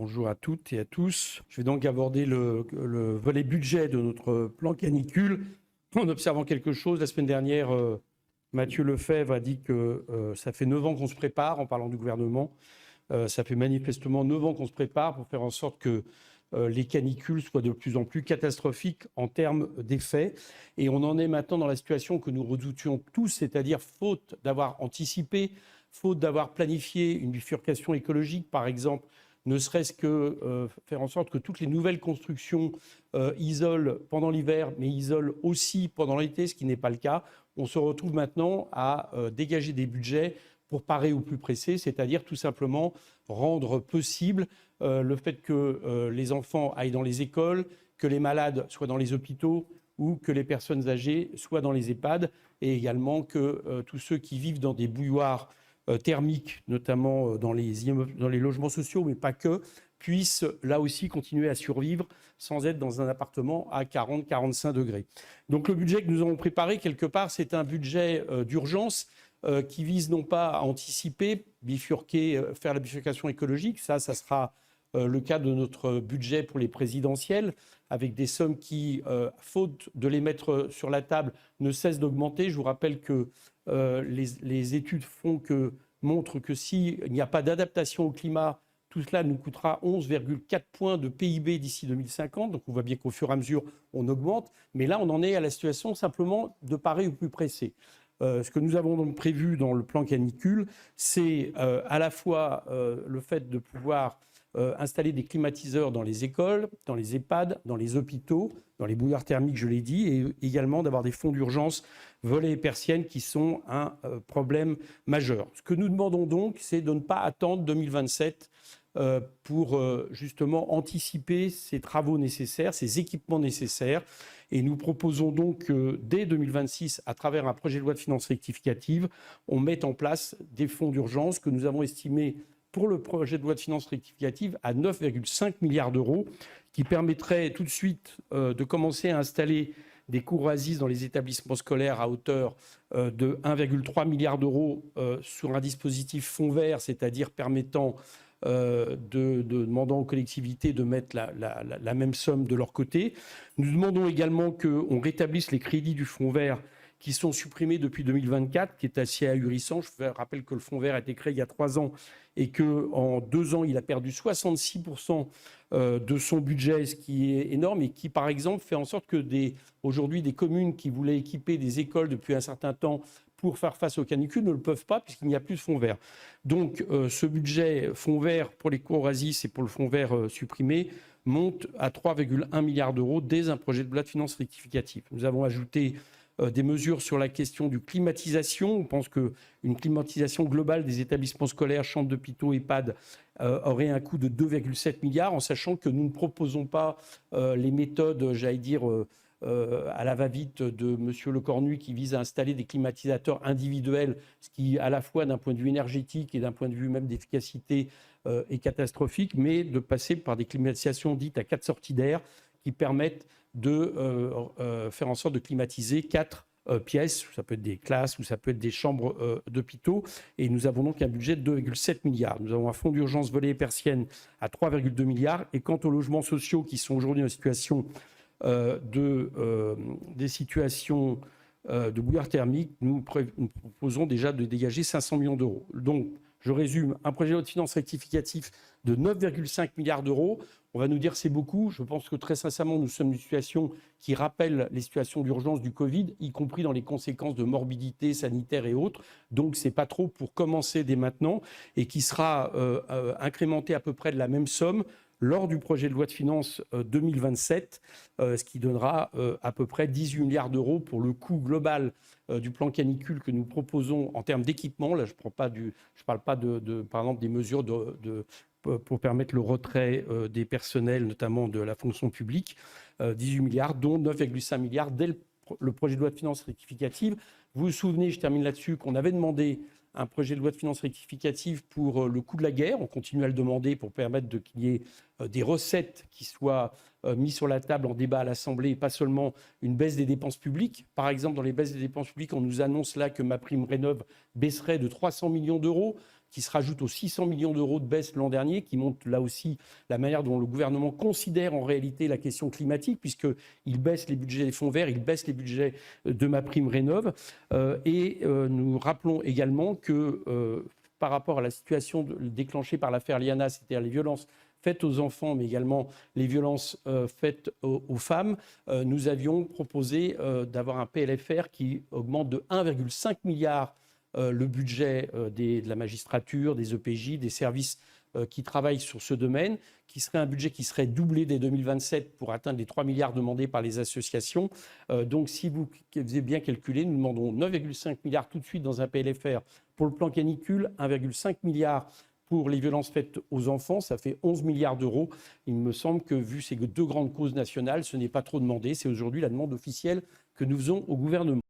Bonjour à toutes et à tous. Je vais donc aborder le volet budget de notre plan canicule en observant quelque chose. La semaine dernière, Mathieu Lefèvre a dit que ça fait 9 ans qu'on se prépare en parlant du gouvernement. Ça fait manifestement 9 ans qu'on se prépare pour faire en sorte que les canicules soient de plus en plus catastrophiques en termes d'effets. Et on en est maintenant dans la situation que nous redoutions tous, c'est-à-dire faute d'avoir anticipé, faute d'avoir planifié une bifurcation écologique, par exemple, ne serait-ce que faire en sorte que toutes les nouvelles constructions isolent pendant l'hiver, mais isolent aussi pendant l'été, ce qui n'est pas le cas. On se retrouve maintenant à dégager des budgets pour parer au plus pressé, c'est-à-dire tout simplement rendre possible le fait que les enfants aillent dans les écoles, que les malades soient dans les hôpitaux ou que les personnes âgées soient dans les EHPAD, et également que tous ceux qui vivent dans des bouilloires thermiques, notamment dans les logements sociaux, mais pas que, puissent là aussi continuer à survivre sans être dans un appartement à 40-45 degrés. Donc le budget que nous avons préparé, quelque part, c'est un budget d'urgence qui vise non pas à anticiper, bifurquer, faire la bifurcation écologique, ça sera le cas de notre budget pour les présidentielles, avec des sommes qui, faute de les mettre sur la table, ne cessent d'augmenter. Je vous rappelle que les études montrent que s'il n'y a pas d'adaptation au climat, tout cela nous coûtera 11,4 points de PIB d'ici 2050. Donc on voit bien qu'au fur et à mesure, on augmente. Mais là, on en est à la situation simplement de parer au plus pressé. Ce que nous avons donc prévu dans le plan canicule, c'est à la fois le fait de pouvoir installer des climatiseurs dans les écoles, dans les EHPAD, dans les hôpitaux, dans les bouilloires thermiques, je l'ai dit, et également d'avoir des fonds d'urgence volets et persiennes qui sont un problème majeur. Ce que nous demandons donc, c'est de ne pas attendre 2027 pour justement anticiper ces travaux nécessaires, ces équipements nécessaires. Et nous proposons donc que dès 2026, à travers un projet de loi de finances rectificative, on mette en place des fonds d'urgence que nous avons estimés pour le projet de loi de finances rectificative à 9,5 milliards d'euros, qui permettraient tout de suite de commencer à installer des cours Oasis dans les établissements scolaires à hauteur de 1,3 milliard d'euros sur un dispositif fonds vert, c'est-à-dire permettant demandant aux collectivités de mettre la même somme de leur côté. Nous demandons également qu'on rétablisse les crédits du fonds vert qui sont supprimés depuis 2024, qui est assez ahurissant. Je vous rappelle que le fonds vert a été créé il y a 3 ans et qu'en 2 ans, il a perdu 66% de son budget, ce qui est énorme, et qui, par exemple, fait en sorte que aujourd'hui, des communes qui voulaient équiper des écoles depuis un certain temps pour faire face aux canicules ne le peuvent pas puisqu'il n'y a plus de fonds vert. Donc ce budget fonds vert pour les cours Oasis et pour le fonds vert supprimé monte à 3,1 milliards d'euros dès un projet de loi de finances rectificative. Nous avons ajouté des mesures sur la question du climatisation. On pense qu'une climatisation globale des établissements scolaires, chambres d'hôpitaux, EHPAD aurait un coût de 2,7 milliards, en sachant que nous ne proposons pas les méthodes, j'allais dire, à la va-vite de M. Lecornu qui vise à installer des climatisateurs individuels, ce qui, à la fois d'un point de vue énergétique et d'un point de vue même d'efficacité, est catastrophique, mais de passer par des climatisations dites à 4 sorties d'air qui permettent de faire en sorte de climatiser 4 pièces, ça peut être des classes ou ça peut être des chambres d'hôpitaux. Et nous avons donc un budget de 2,7 milliards. Nous avons un fonds d'urgence volet et persienne à 3,2 milliards. Et quant aux logements sociaux qui sont aujourd'hui en situation des situations de bouilloire thermique, nous proposons déjà de dégager 500 millions d'euros. Donc, je résume, un projet de loi de finances rectificatif de 9,5 milliards d'euros. On va nous dire c'est beaucoup. Je pense que très sincèrement, nous sommes dans une situation qui rappelle les situations d'urgence du Covid, y compris dans les conséquences de morbidité sanitaire et autres. Donc, ce n'est pas trop pour commencer dès maintenant et qui sera incrémenté à peu près de la même somme lors du projet de loi de finances 2027, ce qui donnera à peu près 18 milliards d'euros pour le coût global du plan canicule que nous proposons en termes d'équipement. Là, je ne parle pas par exemple des mesures pour permettre le retrait des personnels, notamment de la fonction publique, 18 milliards, dont 9,5 milliards dès le projet de loi de finances rectificative. Vous vous souvenez, je termine là-dessus, qu'on avait demandé un projet de loi de finances rectificative pour le coût de la guerre. On continue à le demander pour permettre qu'il y ait des recettes qui soient mises sur la table en débat à l'Assemblée et pas seulement une baisse des dépenses publiques. Par exemple, dans les baisses des dépenses publiques, on nous annonce là que MaPrimeRénov' baisserait de 300 millions d'euros. qui se rajoute aux 600 millions d'euros de baisse l'an dernier, qui montre là aussi la manière dont le gouvernement considère en réalité la question climatique, puisqu'il baisse les budgets des fonds verts, il baisse les budgets de MaPrimeRénov'. Nous rappelons également que par rapport à la situation déclenchée par l'affaire Liana, c'est-à-dire les violences faites aux enfants, mais également les violences faites aux femmes, nous avions proposé d'avoir un PLFR qui augmente de 1,5 milliard le budget de la magistrature, des EPJ, des services qui travaillent sur ce domaine, qui serait un budget qui serait doublé dès 2027 pour atteindre les 3 milliards demandés par les associations. Donc, si vous avez bien calculé, nous demandons 9,5 milliards tout de suite dans un PLFR pour le plan canicule, 1,5 milliard pour les violences faites aux enfants, ça fait 11 milliards d'euros. Il me semble que, vu ces deux grandes causes nationales, ce n'est pas trop demandé. C'est aujourd'hui la demande officielle que nous faisons au gouvernement.